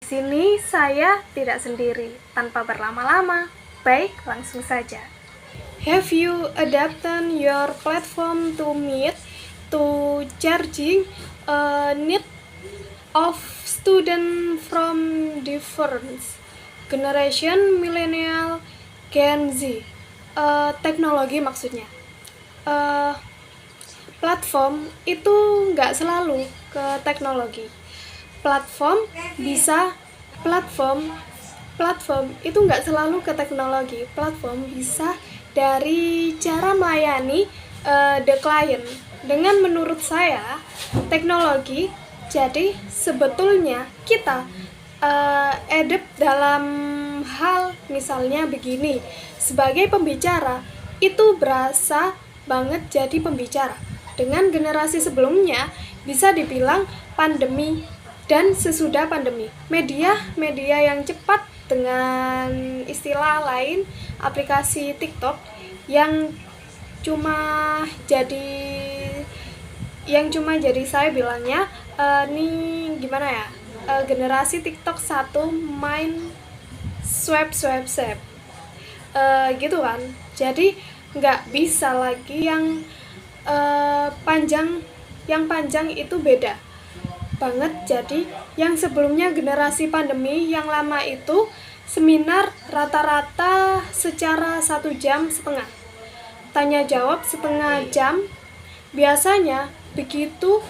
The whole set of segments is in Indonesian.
Sini saya tidak sendiri, tanpa berlama-lama. Baik, langsung saja. Have you adapted your platform to meet to charging a need of student from different generation, millennial, Gen Z? Teknologi maksudnya. Platform itu nggak selalu ke teknologi. Platform itu nggak selalu ke teknologi. Platform bisa dari cara melayani the client. Dengan menurut saya teknologi, jadi sebetulnya kita adapt dalam hal misalnya begini, sebagai pembicara itu berasa banget jadi pembicara. Dengan generasi sebelumnya bisa dibilang pandemi dan sesudah pandemi, media yang cepat, dengan istilah lain aplikasi TikTok yang cuma jadi saya bilangnya nih gimana ya, generasi TikTok satu main swipe gitu kan. Jadi nggak bisa lagi yang panjang itu beda banget. Jadi yang sebelumnya generasi pandemi yang lama itu seminar rata-rata secara 1,5 jam, tanya jawab setengah jam biasanya begitu.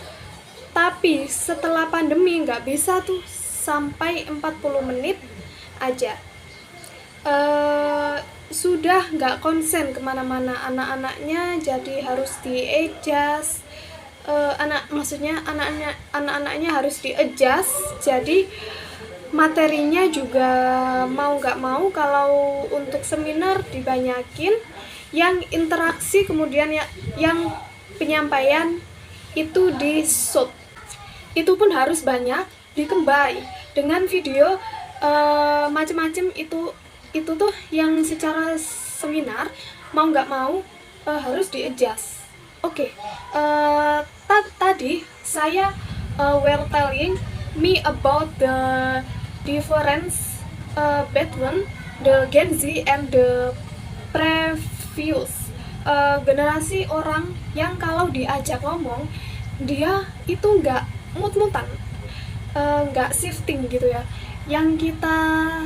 Tapi setelah pandemi nggak bisa tuh, sampai 40 menit aja. Sudah nggak konsen kemana-mana anak-anaknya, jadi harus di-adjust. Anak-anaknya harus di-adjust, jadi materinya juga mau nggak mau kalau untuk seminar dibanyakin, yang interaksi kemudian yang penyampaian itu di-shoot, itu pun harus banyak dikembali dengan video macam-macam. Itu tuh yang secara seminar mau nggak mau harus di-adjust. Oke. Tadi saya were telling me about the difference between the Gen Z and the previous generasi orang yang kalau diajak ngomong dia itu nggak mut-mutan, nggak shifting gitu ya, yang kita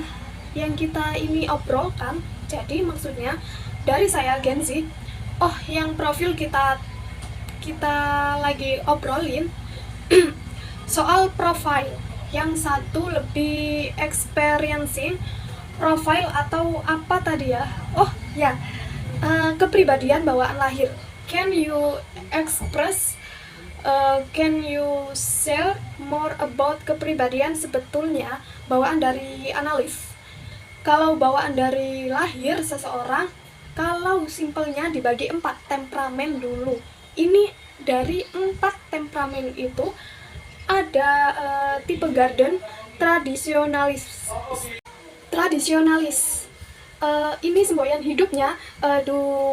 ini obrolkan. Jadi maksudnya dari saya Gen Z, yang profil kita lagi obrolin soal profile, yang satu lebih experiencing profile atau apa tadi ya, kepribadian bawaan lahir. Can you share more about kepribadian sebetulnya bawaan dari analis? Kalau bawaan dari lahir seseorang, kalau simpelnya dibagi 4 temperamen dulu. Ini dari 4 temperamen itu ada tipe garden, tradisionalis. Ini semboyan hidupnya do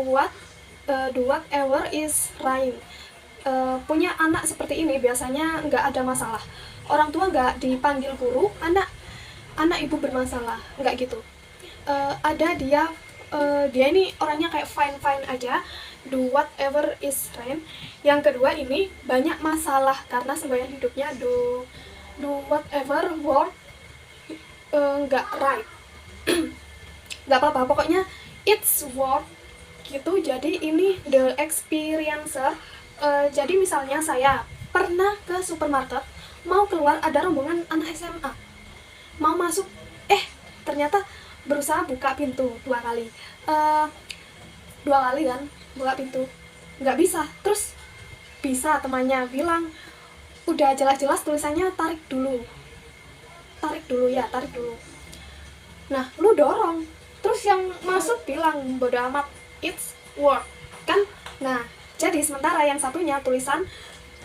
whatever is right. Punya anak seperti ini biasanya nggak ada masalah. Orang tua nggak dipanggil guru, anak ibu bermasalah, nggak gitu. Ada dia ini orangnya kayak fine aja, do whatever is right. Yang kedua ini banyak masalah karena semboyan hidupnya do whatever work nggak right. Nggak apa-apa, pokoknya it's work gitu. Jadi ini the experiencer. Jadi misalnya saya pernah ke supermarket, mau keluar ada rombongan anak SMA, mau masuk, ternyata berusaha buka pintu 2 kali, 2 kali kan buka pintu, nggak bisa. Terus bisa temannya bilang, udah jelas-jelas tulisannya tarik dulu. Nah lu dorong, terus yang masuk bilang bodo amat, it's work kan. Nah jadi sementara yang satunya tulisan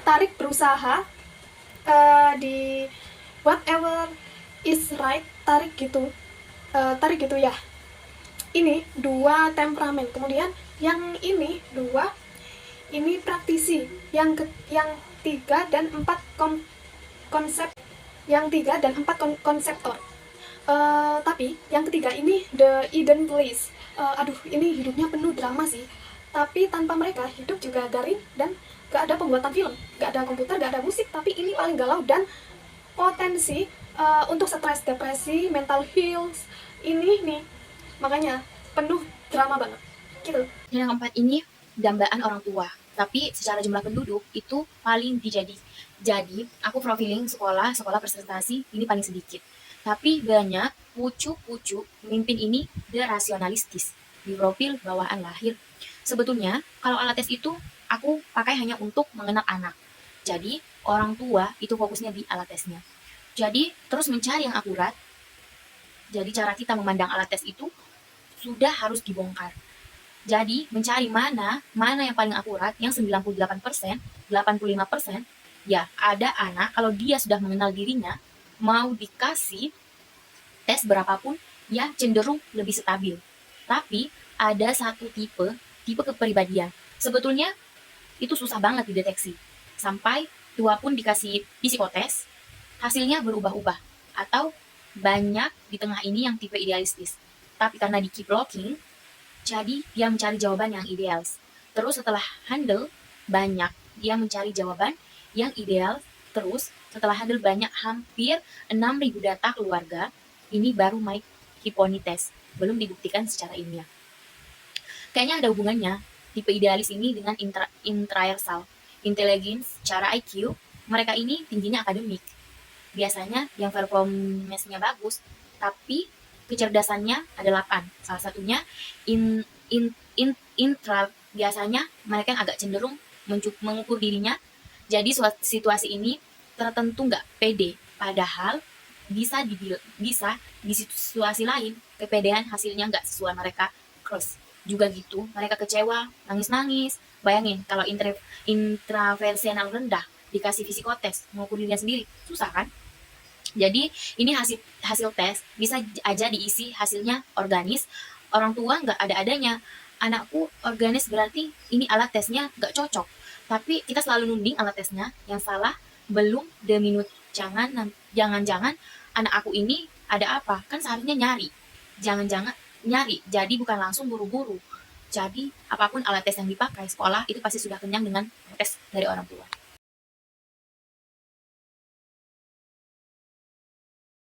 tarik berusaha, di whatever is right, tarik gitu ya. Ini 2 temperamen. Kemudian yang ini 2 ini praktisi. Yang 3 dan 4 konsep yang 3 dan 4 konseptor. Tapi yang ketiga ini The Eden Place. Aduh, ini hidupnya penuh drama sih. Tapi tanpa mereka hidup juga garing dan gak ada pembuatan film, gak ada komputer, gak ada musik. Tapi ini paling galau dan potensi untuk stres, depresi, mental health ini nih. Makanya penuh drama banget. Gitu. Yang keempat ini dambaan orang tua. Tapi secara jumlah penduduk itu paling dijadi. Jadi aku profiling sekolah presentasi ini paling sedikit. Tapi banyak pucuk-pucuk pemimpin ini dia rasionalistis di profil bawaan lahir. Sebetulnya kalau alat tes itu aku pakai hanya untuk mengenal anak. Jadi orang tua itu fokusnya di alat tesnya. Jadi terus mencari yang akurat. Jadi cara kita memandang alat tes itu sudah harus dibongkar. Jadi mencari mana yang paling akurat, yang 98%, 85%, ya ada anak kalau dia sudah mengenal dirinya, mau dikasih tes berapapun, ya cenderung lebih stabil. Tapi ada satu tipe kepribadian. Sebetulnya itu susah banget dideteksi. Sampai tua pun dikasih psikotes, hasilnya berubah-ubah. Atau banyak di tengah ini yang tipe idealistis. Tapi karena di keep blocking, jadi dia mencari jawaban yang ideal. Terus setelah handle banyak, dia mencari jawaban yang ideal. Terus setelah handle banyak, hampir 6.000 data keluarga, ini baru Mike Hiponi test, belum dibuktikan secara ilmiah. Kayaknya ada hubungannya tipe idealis ini dengan intraersal, intelligence, cara IQ, mereka ini tingginya akademik. Biasanya yang performance-nya bagus, tapi kecerdasannya ada 8. Salah satunya intra, biasanya mereka yang agak cenderung mengukur dirinya. Jadi situasi ini tertentu nggak pede, padahal bisa di situasi lain kepedean hasilnya nggak sesuai mereka cross juga gitu, mereka kecewa, nangis-nangis. Bayangin kalau intraversional rendah dikasih psikotes mengukur dirinya sendiri, susah kan? Jadi ini hasil tes bisa aja diisi hasilnya organis, orang tua nggak ada-adanya. Anakku organis berarti ini alat tesnya nggak cocok. Tapi kita selalu nunding alat tesnya, yang salah belum the minute. Jangan-jangan anak aku ini ada apa? Kan seharusnya nyari. Jangan-jangan nyari, jadi bukan langsung buru-buru. Jadi apapun alat tes yang dipakai sekolah itu pasti sudah kenyang dengan tes dari orang tua.